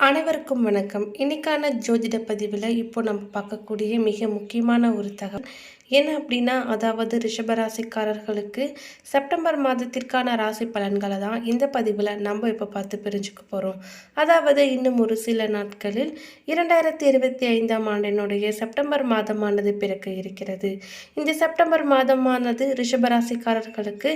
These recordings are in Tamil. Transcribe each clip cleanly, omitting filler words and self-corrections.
அனைவருக்கும் வணக்கம். இன்னைக்கான ஜோதிட பதிவில் இப்போ நம்ம பார்க்கக்கூடிய மிக முக்கியமான ஒரு தகவல் என்ன அப்படின்னா, அதாவது ரிஷபராசிக்காரர்களுக்கு செப்டம்பர் மாதத்திற்கான ராசி பலன்களை தான் இந்த பதிவில் நம்ம இப்போ பார்த்து பிரிஞ்சுக்க போகிறோம். அதாவது இன்னும் ஒரு சில நாட்களில் 2025ஆம் ஆண்டினுடைய செப்டம்பர் மாதமானது பிறக்க இருக்கிறது. இந்த செப்டம்பர் மாதமானது ரிஷபராசிக்காரர்களுக்கு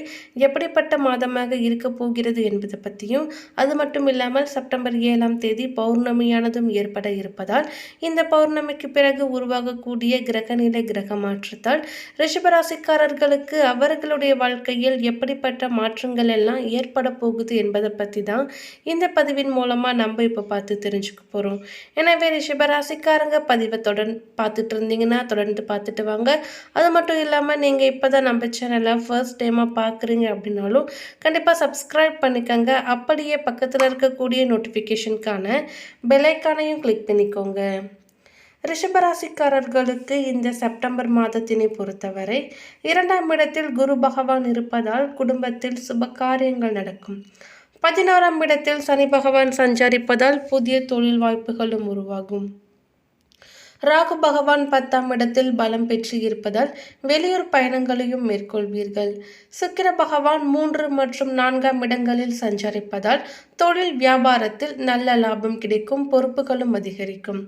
எப்படிப்பட்ட மாதமாக இருக்க போகிறது என்பதை பற்றியும், அது மட்டும் இல்லாமல் செப்டம்பர் 7ஆம் தேதி பௌர்ணமியானதும் ஏற்பட இருப்பதால் இந்த பௌர்ணமிக்கு பிறகு உருவாகக்கூடிய கிரகநிலை கிரக மாற்றத்தால் ரிஷபராசிக்காரர்களுக்கு அவர்களுடைய வாழ்க்கையில் எப்படிப்பட்ட மாற்றங்கள் எல்லாம் ஏற்பட போகுது என்பதை பற்றி தான் இந்த பதிவின் மூலமாக நம்ம இப்போ பார்த்து தெரிஞ்சுக்க போகிறோம். எனவே ரிஷபராசிக்காரங்க பதிவை தொடர்ந்து பார்த்துட்டு இருந்தீங்கன்னா தொடர்ந்து பார்த்துட்டு வாங்க. அது மட்டும் இல்லாமல் நீங்கள் இப்போ தான் நம்ம சேனலை ஃபர்ஸ்ட் டைமாக பார்க்குறீங்க அப்படின்னாலும் கண்டிப்பாக சப்ஸ்கிரைப் பண்ணிக்கோங்க. அப்படியே பக்கத்தில் இருக்கக்கூடிய நோட்டிஃபிகேஷனுக்கான பெல்லைக்கானையும் கிளிக் பண்ணிக்கோங்க. ரிஷபராசிக்காரர்களுக்கு இந்த செப்டம்பர் மாதத்தினை பொறுத்தவரை 2ஆம் இடத்தில் குரு பகவான் இருப்பதால் குடும்பத்தில் சுப காரியங்கள் நடக்கும். 11ஆம் இடத்தில் சனி பகவான் சஞ்சரிப்பதால் புதிய தொழில் வாய்ப்புகளும் உருவாகும். ராகு பகவான் 10ஆம் இடத்தில் பலம் பெற்று இருப்பதால் வெளியூர் பயணங்களையும் மேற்கொள்வீர்கள். சுக்கிர பகவான் 3 மற்றும் 4ஆம் இடங்களில் சஞ்சரிப்பதால் தொழில் வியாபாரத்தில் நல்ல லாபம் கிடைக்கும், பொறுப்புகளும் அதிகரிக்கும்.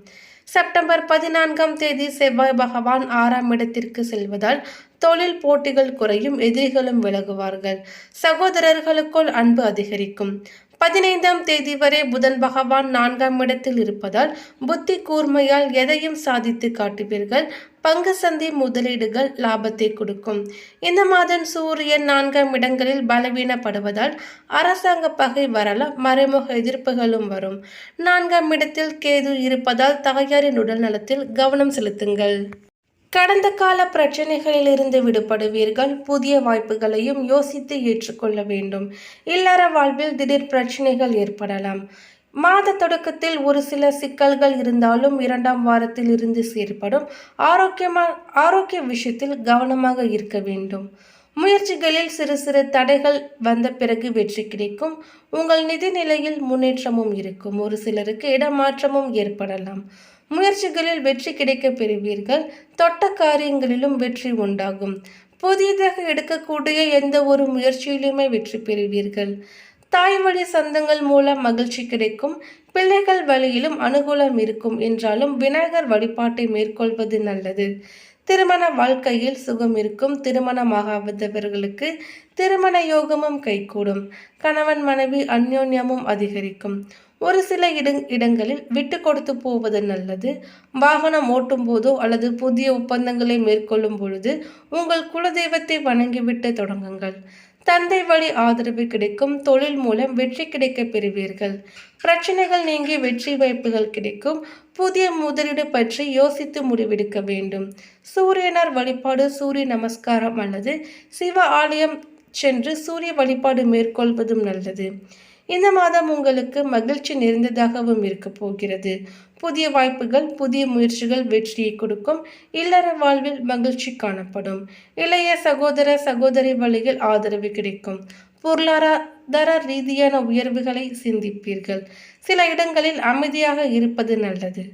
செப்டம்பர் 14ஆம் தேதி செவ்வாய் பகவான் 6ஆம் இடத்திற்கு செல்வதால் தொழில் போட்டிகள் குறையும், எதிரிகளும் விலகுவார்கள். சகோதரர்களுக்குள் அன்பு அதிகரிக்கும். 15ஆம் தேதி வரை புதன் பகவான் 4ஆம் இடத்தில் இருப்பதால் புத்தி கூர்மையால் எதையும் சாதித்து காட்டுவீர்கள். பங்கு சந்தை முதலீடுகள் லாபத்தை கொடுக்கும். இந்த மாதம் சூரியன் 4ஆம் இடங்களில் பலவீனப்படுவதால் அரசாங்க பகை வரலாம், மறைமுக எதிர்ப்புகளும் வரும். 4ஆம் இடத்தில் கேது இருப்பதால் தாயாரின் உடல் நலத்தில் கவனம் செலுத்துங்கள். கடந்த கால பிரச்சனைகளில் இருந்து விடுபடுவீர்கள். புதிய வாய்ப்புகளையும் யோசித்து ஏற்றுக்கொள்ள வேண்டும். இல்லற வாழ்வில் திடீர் பிரச்சனைகள் ஏற்படலாம். மாத தொடக்கத்தில் ஒரு சில சிக்கல்கள் இருந்தாலும் 2ஆம் வாரத்தில் இருந்து செயற்படும். ஆரோக்கிய விஷயத்தில் கவனமாக இருக்க வேண்டும். முயற்சிகளில் சிறு சிறு தடைகள் வந்த பிறகு வெற்றி கிடைக்கும். உங்கள் நிதி நிலையில் முன்னேற்றமும் இருக்கும். ஒரு சிலருக்கு இடமாற்றமும் ஏற்படலாம். முயற்சிகளில் வெற்றி கிடைக்க பெறுவீர்கள். தொட்ட காரியங்களிலும் வெற்றி உண்டாகும். புதிதாக எடுக்கக்கூடிய எந்த ஒரு முயற்சியிலுமே வெற்றி பெறுவீர்கள். தாய் வழி சொந்தங்கள் மூலம் மகிழ்ச்சி கிடைக்கும். பிள்ளைகள் வழியிலும் அனுகூலம் இருக்கும். என்றாலும் விநாயகர் வழிபாட்டை மேற்கொள்வது நல்லது. திருமண வாழ்க்கையில் சுகம் இருக்கும். திருமணமாகாதவர்களுக்கு திருமண யோகமும் கைகூடும். கணவன் மனைவி அந்யோன்யமும் அதிகரிக்கும். ஒரு சில இடங்களில் விட்டு கொடுத்து போவது நல்லது. வாகனம் ஓட்டும் போதோ அல்லது புதிய ஒப்பந்தங்களை மேற்கொள்ளும் பொழுது உங்கள் குலதெய்வத்தை வணங்கிவிட்டு தொடங்குங்கள். தந்தை வழி ஆதரவு கிடைக்கும். தொழில் மூலம் வெற்றி கிடைக்க பெறுவீர்கள். பிரச்சனைகள் நீங்கி வெற்றி வாய்ப்புகள் கிடைக்கும். புதிய முதலீடு பற்றி யோசித்து முடிவெடுக்க வேண்டும். சூரியனார் வழிபாடு, சூரிய நமஸ்காரம் அல்லது சிவ ஆலயம் சென்று சூரிய வழிபாடு மேற்கொள்வதும் நல்லது. இந்த மாதம் உங்களுக்கு மகிழ்ச்சி நிறைந்ததாகவும் இருக்க போகிறது. புதிய வாய்ப்புகள், புதிய முயற்சிகள் வெற்றியை கொடுக்கும். இல்லற வாழ்வில் மகிழ்ச்சி காணப்படும். இளைய சகோதரி வழியில் ஆதரவு கிடைக்கும். பொருளாதார ரீதியான உயர்வுகளை சிந்திப்பீர்கள். சில இடங்களில் அமைதியாக இருப்பது நல்லது.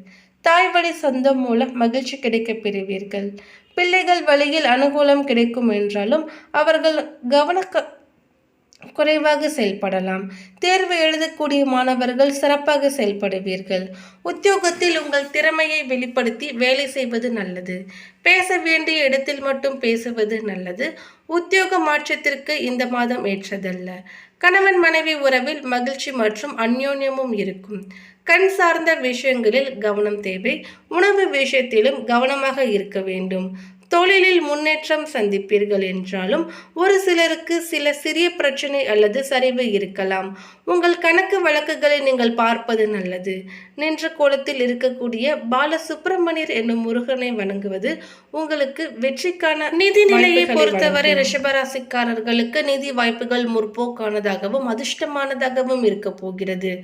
தாய் வழி சொந்தம் மூலம் மகிழ்ச்சி கிடைக்க பெறுவீர்கள். பிள்ளைகள் வழியில் அனுகூலம் கிடைக்கும். என்றாலும் அவர்கள் குறைவாக செயல்படலாம். தேர்வு எழுதக்கூடிய மாணவர்கள் சிறப்பாக செயல்படுவீர்கள். உத்தியோகத்தில் உங்கள் திறமையை வெளிப்படுத்தி வேலை செய்வது நல்லது. பேச வேண்டிய இடத்தில் மட்டும் பேசுவது நல்லது. உத்தியோக மாற்றத்திற்கு இந்த மாதம் ஏற்றதல்ல. கணவன் மனைவி உறவில் மகிழ்ச்சி மற்றும் அந்யோன்யமும் இருக்கும். கண் சார்ந்த விஷயங்களில் கவனம் தேவை. உணவு விஷயத்திலும் கவனமாக இருக்க வேண்டும். தொழிலில் முன்னேற்றம் சந்திப்பீர்கள். என்றாலும் ஒரு சிலருக்கு சில சிறிய பிரச்சனை அல்லது சரிவு இருக்கலாம். உங்கள் கணக்கு வழக்குகளை நீங்கள் பார்ப்பது நல்லது. நின்ற கோலத்தில் இருக்கக்கூடிய பாலசுப்பிரமணியர் என்னும் முருகனை வணங்குவது உங்களுக்கு வெற்றிக்கான நிதி நிலையை பொறுத்தவரை ரிஷபராசிக்காரர்களுக்கு நிதி வாய்ப்புகள் முற்போக்கானதாகவும் அதிர்ஷ்டமானதாகவும் இருக்க போகிறது.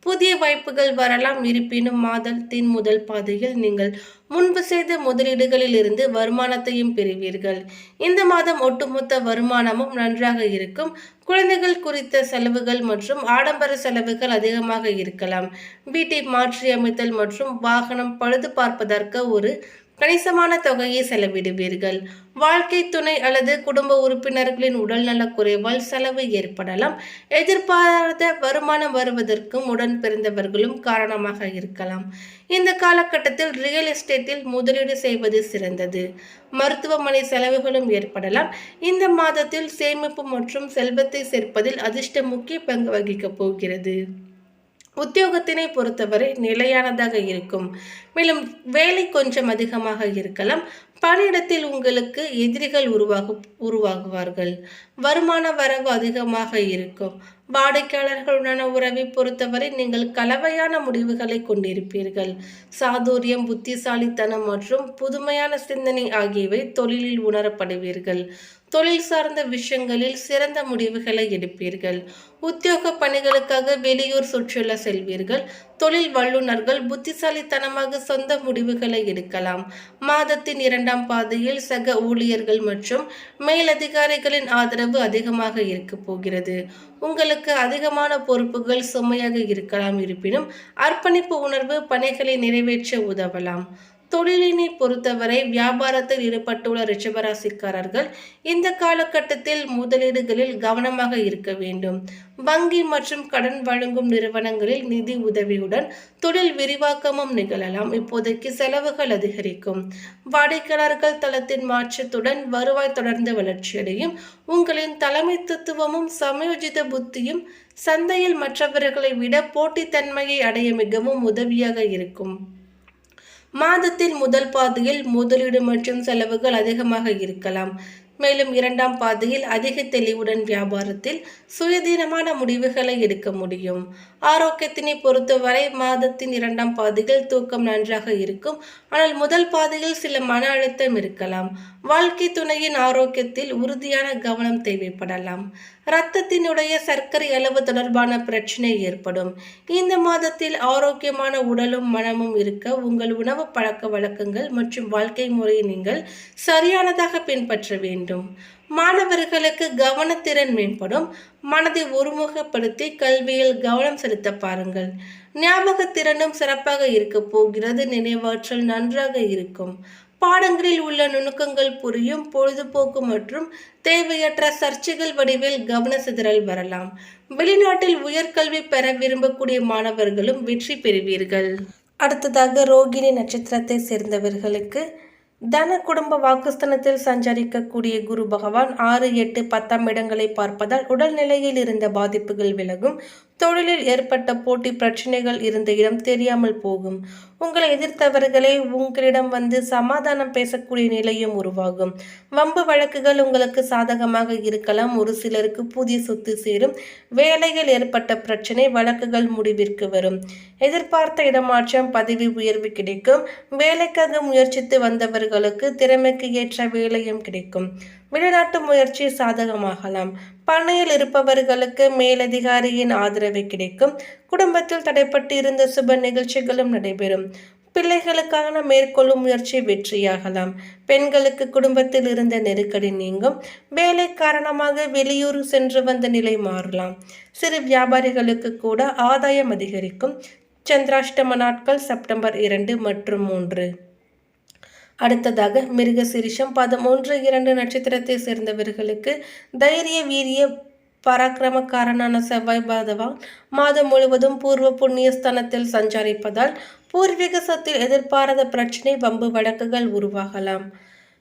புதிய வாய்ப்புகள் வரலாம். இருப்பினும் மாதத்தின் முதல் பாதையில் நீங்கள் முன்பு செய்த முதலீடுகளில் இருந்து வருமானத்தையும் பெறுவீர்கள். இந்த மாதம் ஒட்டுமொத்த வருமானமும் நன்றாக இருக்கும். குழந்தைகள் குறித்த செலவுகள் மற்றும் ஆடம்பர செலவுகள் அதிகமாக இருக்கலாம். வீட்டை மாற்றியமைத்தல் மற்றும் வாகனம் பழுது பார்ப்பதற்கு ஒரு கணிசமான தொகையை செலவிடுவீர்கள். வாழ்க்கை துணை அல்லது குடும்ப உறுப்பினர்களின் உடல்நலக் குறைவால் செலவு ஏற்படலாம். எதிர்பாராத வருமானம் வருவதற்கும் உடன் பிறந்தவர்களும் காரணமாக இருக்கலாம். இந்த காலகட்டத்தில் ரியல் எஸ்டேட்டில் முதலீடு செய்வது சிறந்தது. மருத்துவமனை செலவுகளும் ஏற்படலாம். இந்த மாதத்தில் சேமிப்பு மற்றும் செல்வத்தை சேர்ப்பதில் அதிர்ஷ்டம் முக்கிய பங்கு வகிக்கப் போகிறது. உத்தியோகத்தினை பொறுத்தவரை நிலையானதாக இருக்கும். மேலும் வேலை கொஞ்சம் அதிகமாக இருக்கலாம். பணியிடத்தில் உங்களுக்கு எதிரிகள் உருவாகுவார்கள். வருமான வரவு அதிகமாக இருக்கும். வாடிக்கையாளர்களுடனான உறவை பொறுத்தவரை நீங்கள் கலவையான முடிவுகளை கொண்டிருப்பீர்கள். சாதுரியம், புத்திசாலித்தனம் மற்றும் புதுமையான சிந்தனை ஆகியவை தொழிலில் உணரப்படுவீர்கள். தொழில் சார்ந்த விஷயங்களில் சிறந்த முடிவுகளை எடுப்பீர்கள். உத்தியோக பணிகளுக்காக வெளியூர் சுற்றுலா செல்வீர்கள். தொழில் வல்லுநர்கள் புத்திசாலித்தனமாக சொந்த முடிவுகளை எடுக்கலாம். மாதத்தின் இரண்டாம் பாதையில் சக ஊழியர்கள் மற்றும் மேலதிகாரிகளின் ஆதரவு அதிகமாக இருக்க போகிறது. உங்களுக்கு அதிகமான பொறுப்புகள் சுமையாக இருக்கலாம். இருப்பினும் அர்ப்பணிப்பு உணர்வு பணிகளை நிறைவேற்ற உதவலாம். தொழிலினை பொறுத்தவரை வியாபாரத்தில் ஈடுபட்டுள்ள ரிஷபராசிக்காரர்கள் இந்த காலகட்டத்தில் முதலீடுகளில் கவனமாக இருக்க வேண்டும். வங்கி மற்றும் கடன் வழங்கும் நிறுவனங்களில் நிதி உதவியுடன் தொழில் விரிவாக்கமும் நிகழலாம். இப்போதைக்கு செலவுகள் அதிகரிக்கும். வாடிக்கையாளர்கள் தளத்தின் மாற்றத்துடன் வருவாய் தொடர்ந்து வளர்ச்சியடையும். உங்களின் தலைமைத்துவமும் சமயோஜித புத்தியும் சந்தையில் மற்றவர்களை விட போட்டித்தன்மையை அடைய மிகவும் உதவியாக இருக்கும். மாதத்தின் முதல் பாதையில் முதலீடு மற்றும் செலவுகள் அதிகமாக இருக்கலாம். மேலும் இரண்டாம் பாதையில் அதிக தெளிவுடன் வியாபாரத்தில் சுயதீனமான முடிவுகளை எடுக்க முடியும். ஆரோக்கியத்தினை பொறுத்தவரை மாதத்தின் இரண்டாம் பாதையில் தூக்கம் நன்றாக இருக்கும். ஆனால் முதல் பாதையில் சில மன அழுத்தம் இருக்கலாம். வாழ்க்கை துணையின் ஆரோக்கியத்தில் உறுதியான கவனம் தேவைப்படலாம். இரத்தத்தினுடைய சர்க்கரை அளவு தொடர்பான பிரச்சனை ஏற்படும். இந்த மாதத்தில் ஆரோக்கியமான உடலும் மனமும் இருக்க உங்கள் உணவு பழக்க வழக்கங்கள் மற்றும் வாழ்க்கை முறையை நீங்கள் சரியானதாக பின்பற்ற வேண்டும். மாணவர்களுக்கு கவனத்திறன் மேம்படும். மனதை ஒருமுகப்படுத்தி கல்வியில் கவனம் செலுத்த பாருங்கள். ஞாபகத்திறனும் சிறப்பாக இருக்க போகிறது. நினைவாற்றல் நன்றாக இருக்கும். பாடங்களில் உள்ள நுணுக்கங்கள் புரியும். பொழுதுபோக்கு மற்றும் தேவையற்ற சர்ச்சைகள் வடிவில் கவன சிதறல் வரலாம். வெளிநாட்டில் உயர்கல்வி பெற விரும்பக்கூடிய மாணவர்களும் வெற்றி பெறுவீர்கள். அடுத்ததாக ரோகிணி நட்சத்திரத்தை சேர்ந்தவர்களுக்கு தன குடும்ப வாக்குஸ்தானத்தில் சஞ்சரிக்கக்கூடிய குரு பகவான் 6, 8, 10ஆம் இடங்களை பார்ப்பதால் உடல்நிலையில் இருந்த பாதிப்புகள் விலகும். தொழிலில் ஏற்பட்ட போட்டி பிரச்சனைகள் இருந்த இடம் தெரியாமல் போகும். உங்களை எதிர்த்தவர்களே உங்களிடம் வந்து சமாதானம் பேசக்கூடிய நிலையும் உருவாகும். வம்பு வழக்குகள் உங்களுக்கு சாதகமாக இருக்கலாம். ஒரு சிலருக்கு புதிய சொத்து சேரும். வேலையில் ஏற்பட்ட பிரச்சனை வழக்குகள் முடிவிற்கு வரும். எதிர்பார்த்த இடமாற்றம், பதவி உயர்வு கிடைக்கும். வேலைக்காக முயற்சித்து வந்தவர்களுக்கு திறமைக்கு ஏற்ற வேலையும் கிடைக்கும். வெளிநாட்டு முயற்சி சாதகமாகலாம். பணியில் இருப்பவர்களுக்கு மேலதிகாரியின் ஆதரவு கிடைக்கும். குடும்பத்தில் தடைப்பட்டு இருந்த சுப நிகழ்ச்சிகளும் நடைபெறும். பிள்ளைகளுக்கான மேற்கொள்ளும் முயற்சி வெற்றியாகலாம். பெண்களுக்கு குடும்பத்தில் இருந்த நெருக்கடி நீங்கும். வேலை காரணமாக வெளியூர் சென்று வந்த நிலை மாறலாம். சிறு வியாபாரிகளுக்கு கூட ஆதாயம் அதிகரிக்கும். சந்திராஷ்டம நாட்கள் செப்டம்பர் 2 மற்றும் 3. அடுத்ததாக மிருகசீரிஷம் 1, 2 நட்சத்திரத்தை சேர்ந்தவர்களுக்கு தைரிய, வீரிய, பராக்கிரமக்காரனான செவ்வாய் பகவான் மாதம் முழுவதும் பூர்வ புண்ணிய ஸ்தானத்தில் சஞ்சரிப்பதால் பூர்வீக சொத்தில் எதிர்பாராத பிரச்சனை, வம்பு வழக்குகள் உருவாகலாம்.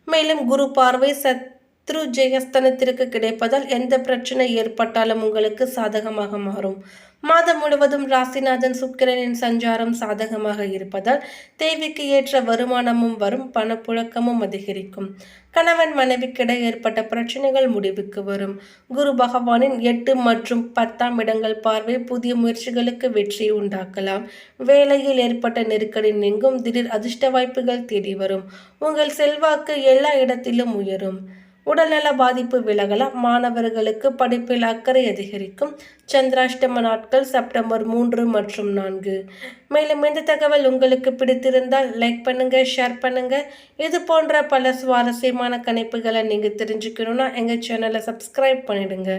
மேலும் குரு பார்வை சத்ரு ஜெயஸ்தானத்திற்கு கிடைப்பதால் எந்த பிரச்சனை ஏற்பட்டாலும் உங்களுக்கு சாதகமாக மாறும். மாதம் முழுவதும் ராசிநாதன் சுக்கிரனின் சஞ்சாரம் சாதகமாக இருப்பதால் தேவைக்கு ஏற்ற வருமானமும் வரும். பணப்புழக்கமும் அதிகரிக்கும். கணவன் மனைவிக்கிடையே ஏற்பட்ட பிரச்சனைகள் முடிவுக்கு வரும். குரு பகவானின் 8 மற்றும் 10ஆம் இடங்கள் பார்வை புதிய முயற்சிகளுக்கு வெற்றியை உண்டாக்கலாம். வேலையில் ஏற்பட்ட நெருக்கடி நீங்கும். திடீர் அதிர்ஷ்ட வாய்ப்புகள் தேடி வரும். உங்கள் செல்வாக்கு எல்லா இடத்திலும் உயரும். உடல்நல பாதிப்பு விலகலாம். மாணவர்களுக்கு படிப்பில் அக்கறை அதிகரிக்கும். சந்திராஷ்டம நாட்கள் செப்டம்பர் 3 மற்றும் 4. மேலும் இந்த தகவல் உங்களுக்கு பிடித்திருந்தால் லைக் பண்ணுங்க, ஷேர் பண்ணுங்க. இது போன்ற பல சுவாரஸ்யமான கணிப்புகளை நீங்க தெரிஞ்சுக்கணும்னா எங்க சேனலை சப்ஸ்கிரைப் பண்ணிடுங்க.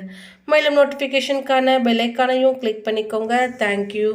மேலும் நோட்டிஃபிகேஷனுக்கான பெல் ஐகானையும் கிளிக் பண்ணிக்கோங்க. தேங்க்யூ.